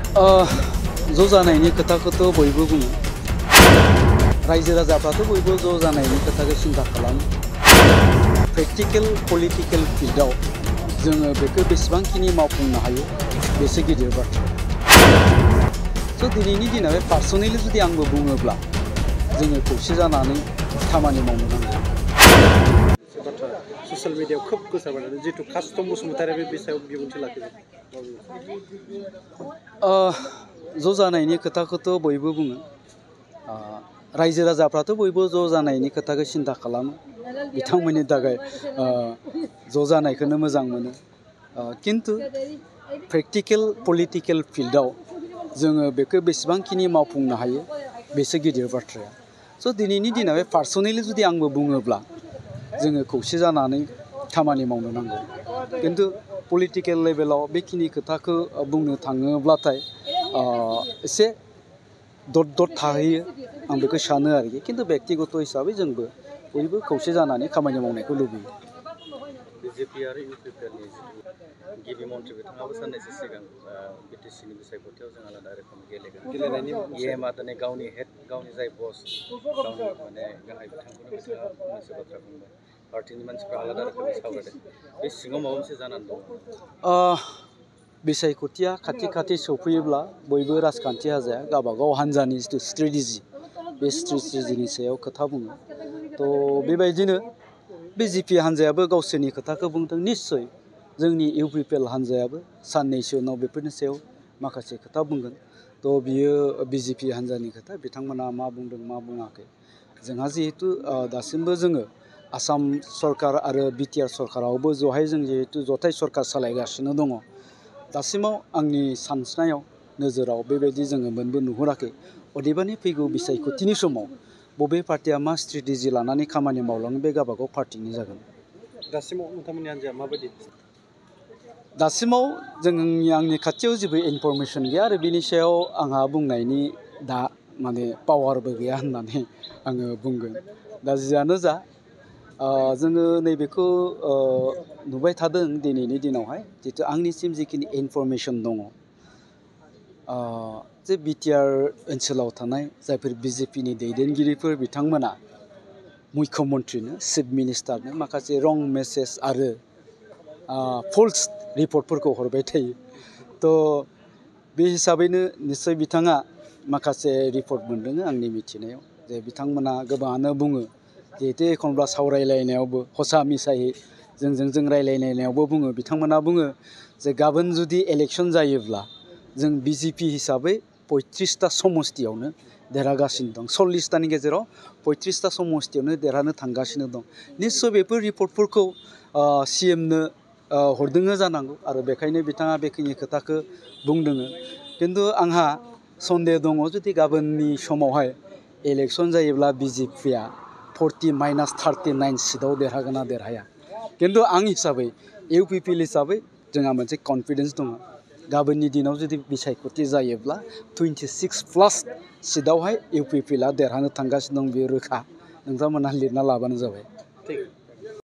ज' जानायनि खोथाखौथ' बयबो बुङो रायजो राजाफ्राथ' बयबो ज' जानायनि खोथाखौ सिन्था खालामो प्रेक्टिकल पलिटिकल फिल्डआव जोङो बेखौ बेसेबांखिनि मावफुंनो हायो बेसो गिदिर बाथ्रा स' दिनैनि दिनाव पार्सनेलि जुदि आंबो बुङोब्ला जोङो खौसे जानानै खामानि मावनो नांगौ ससियेल मिडियायाव खोब गोसारबाय जितु कास्टम बसुमतारी बे सायाव बिबुंथि लाखिदों ज' जानायनि खोथाखौथ' बयबो बुङो रायजो राजाफ्राथ' बयबो ज' जानायनि खोथाखौ सिन्था खालामो बिथांमोननि थाखाय ज' जानायखौनो मोजां मोनो किन्तु प्रेक्टिकल पलिटिकल फिल्डआव जोङो बेखौ बेसेबांखिनि मावफुंनो हायो बेसो गिदिर बाथ्राया स' दिनैनि दिनाव पार्सनेलि जुदि आंबो बुङोब्ला जोङो खौसे जानानै खामानि मावनो नांगौ किन्तु पलिटिकल लेभेलाव बेखिनि खोथाखौ बुंनो थाङोब्लाथाय एसे दद थाहैयो आं बेखौ सानो आरोखि किन्तु बेक्तिगत हिसाबै जोंबो बयबो खौसे जानानै खामानि मावनायखौ लुबैयो बिजेपि आरो इउपिपिएलनि गिबि मन्थ्रि बिथाङाबो साननैसो सिगां बिटिसिनि बिसायख'थियाव जों आलादा रोखोम गेलेनायनि इएमआ दिनै गावनि हेड गावनि जाय बस गावनि माने गाहाय बिथांखौनो बिथाङा मोनसे बाथ्रा बुंबाय पार्टिनि मानसिफ्रा आलादा रोखोमै सावरायदों बे सिङाव माबा मोनसे जानानै दं बिसायख'थिया खाथि खाथि सौफैयोब्ला बयबो राजखान्थि हान्जाया गावबागाव हान्जानि जिथु स्ट्रेटेजि बे स्ट्रेटेजिनि सायाव खोथा बुङो थ' बेबायदिनो बिजेपि हान्जायाबो गावसोरनि खोथाखौ बुंदों निस्सय जोंनि इउपिपिएल हान्जायाबो साननैसो उनाव बेफोरनि सायाव माखासे खोथा बुंगोन थ' बियो बिजेपि हान्जानि खोथा बिथांमोना मा बुंदों मा बुङाखै जोंहा जिहेतु दासिमबो जोङो आसाम सरकार आरो बिटिआर सरकारावबो जहाय जों जिहेतु जथाय सरकार सालायगासिनो दङ दासिमाव आंनि सानस्रिनायाव नोजोराव बेबायदि जोङो मोनबो नुहुराखै अदेबानि फैगौ बिसायख'थिनि समाव बबे पार्टिया मा स्ट्रेटेजि लानानै खामानि मावलाङो बे गावबागाव पार्टिनि जागोन दासिमाव नोंथांमोननि हान्जाया माबायदि दासिमाव आंनि खाथियाव जेबो इनफरमेसन गैया आरो बिनि सायाव आंहा बुंनायनि दा माने पावारबो गैया होननानै आङो बुंगोन दा जियानो जा जोङो नैबेखौ नुबाय थादों दिनैनि दिनावहाय जितु आंनिसिम जिखिनि इनफरमेसन दङ जे बिटिआर ओनसोलाव थानाय जायफोर बिजेपिनि दैदेनगिरिफोर बिथांमोना मुख्यमन्त्रिनो चिफ मिनिस्टारनो माखासे रं मेसेज आरो फल्स रिपर्टफोरखौ हरबाय थायो थ' बे हिसाबैनो निस्सय बिथाङा माखासे रिपर्ट मोनदों आंनि मिथिनायाव जे बिथांमोना गोबाङानो बुङो जिहेतु एखनब्ला सावरायलायनायावबो हसा मिसायै जों रायलायलायनायावबो बुङो बिथांमोना बुङो जे गाबोन जुदि इलेक्सन जायोब्ला जों बिजेपि हिसाबै 35टा समस्तियावनो देरहागासिनो दं 40टानि गेजेराव 35टा समस्तियावनो देरहानो थांगासिनो दं निस्सय बेफोर रिपर्टफोरखौ सिएमनो हरदों जानांगौ आरो बेखायनो बिथाङा बेखिनि खोथाखौ बुंदों किन्तु आंहा सन्देह दङ जुदि गाबोननि समावहाय इलेक्सन जायोब्ला बिजेपिया 40-39 सिटआव देरहागोन ना देरहाया किन्तु आं हिसाबै इउपिपिएल हिसाबै जोंहा मोनसे कनफिडेन्स दङ गाबोननि दिनाव जुदि बिसायख'थि जायोब्ला 26+ सिटआवहाय इउपिपिएलआ देरहानो थांगासिनो दं बेयो रोखा नोंथांमोनहा लिरना लाबानो जाबाय